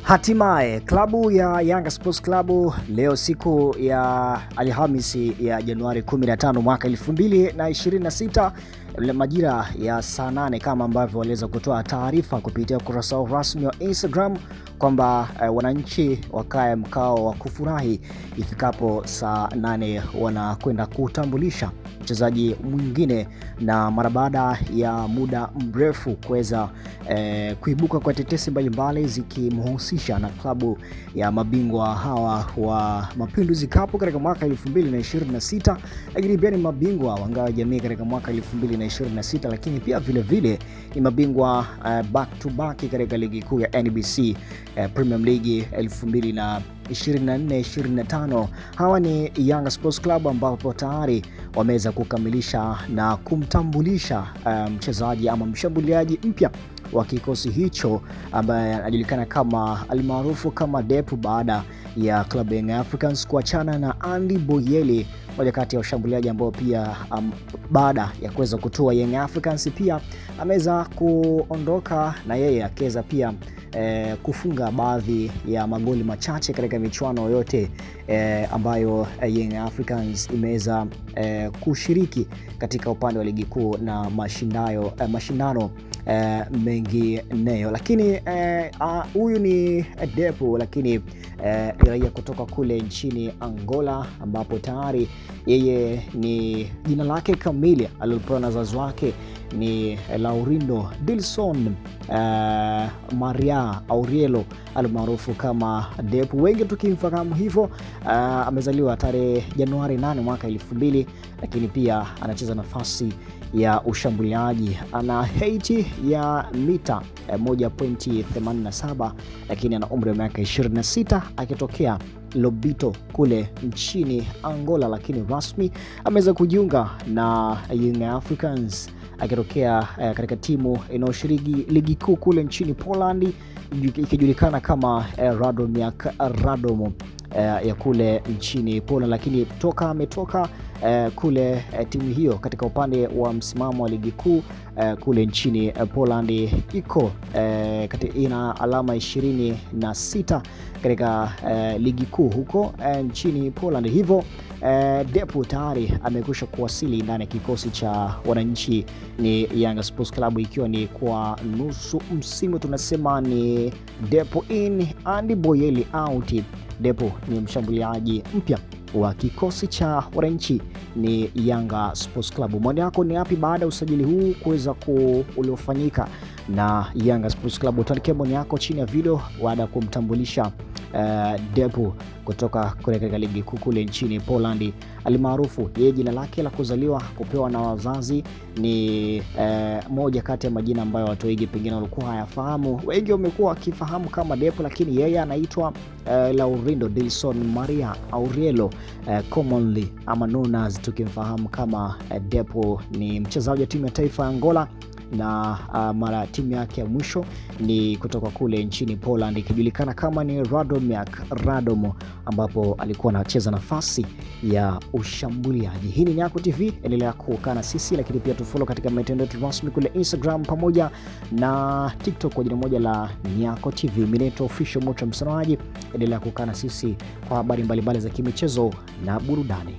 Hatimaye klabu ya Yanga Sports Club leo siku ya Alhamisi ya Januari 15 mwaka 2026 majira ya saa 8 kama ambavyo waliweza kutoa taarifa kupitia ukurasa rasmi wa Instagram kwamba wananchi wakae mkao wa kufurahi ifikapo saa 8 wanakwenda kutambulisha mchezaji mwingine, na mara baada ya muda mrefu kuweza kuibuka kwa tetesi mbalimbali zikimhusisha na klabu ya mabingwa hawa wa Mapinduzi Cup katika mwaka 2026, lakini pia ni mabingwa wa ngao ya jamii katika mwaka 2026, lakini pia vile ni mabingwa back to back katika ligi kuu ya NBC Premier League 2024-25. Hawa ni Yanga Sports Club ambapo tayari wameweza kukamilisha na kumtambulisha mchezaji ama mshambuliaji mpya wa kikosi hicho ambaye anajulikana kama almaarufu kama Depu, baada ya Club Young Africans kuachana na Andy Boyeli, moja kati ya washambuliaji ambao pia baada ya kuweza kutoa Young Africans pia ameweza kuondoka, na yeye akaweza pia kufunga baadhi ya magoli machache katika michuano yote ambayo Young Africans imeweza kushiriki katika upande wa ligi kuu na mashindano mengineyo. Lakini huyu ni Depu, lakini raia kutoka kule nchini Angola, ambapo tayari yeye ni jina lake kamili alilopewa na wazazi wake ni Laurindo Dilson Maria Aurielo almaarufu kama Depu, wengi tukimfahamu hivyo. Amezaliwa tarehe Januari 8 mwaka 2000, lakini pia anacheza nafasi ya ushambuliaji. Ana height ya mita 1.87, lakini ana umri wa miaka 26 akitokea Lobito kule nchini Angola, lakini rasmi ameweza kujiunga na Young Africans akitokea katika timu inayoshiriki ligi kuu kule nchini Poland ikijulikana kama Radom ya kule nchini Poland, lakini toka ametoka kule timu hiyo katika upande wa msimamo wa ligi kuu kule nchini Poland iko ina alama 26 katika ligi kuu huko nchini Poland. Hivyo Depu tayari amekwisha kuwasili ndani ya kikosi cha wananchi ni Yanga Sports Club, ikiwa ni kwa nusu msimu. Tunasema ni Depu in and Boyeli out. Depu ni mshambuliaji mpya wa kikosi cha wananchi ni Yanga Sports Club. Maoni yako ni yapi baada ya usajili huu kuweza uliofanyika na Yanga Sports Club? Tuandikie maoni yako chini ya video baada ya kumtambulisha Depu kutoka kule katika ligi kuu kule nchini Poland. Alimaarufu yeye jina lake la kuzaliwa kupewa na wazazi ni moja kati ya majina ambayo watu wengi pengine walikuwa hayafahamu. Wengi wamekuwa wakifahamu kama Depu, lakini yeye anaitwa Laurindo Dilson Maria Aurielo commonly ama known as tukimfahamu kama Depu. Ni mchezaji wa timu ya taifa ya Angola na mara timu yake ya mwisho ni kutoka kule nchini Poland ikijulikana kama ni Radom, ambapo alikuwa anacheza nafasi ya ushambuliaji. Hii ni Nyako TV, endelea kukaa na sisi, lakini pia tufollow katika mitandao yetu rasmi kule Instagram pamoja na TikTok kwa jina moja la Nyako TV. Mineto official moto msanaji, endelea kukaa na sisi kwa habari mbalimbali za kimichezo na burudani.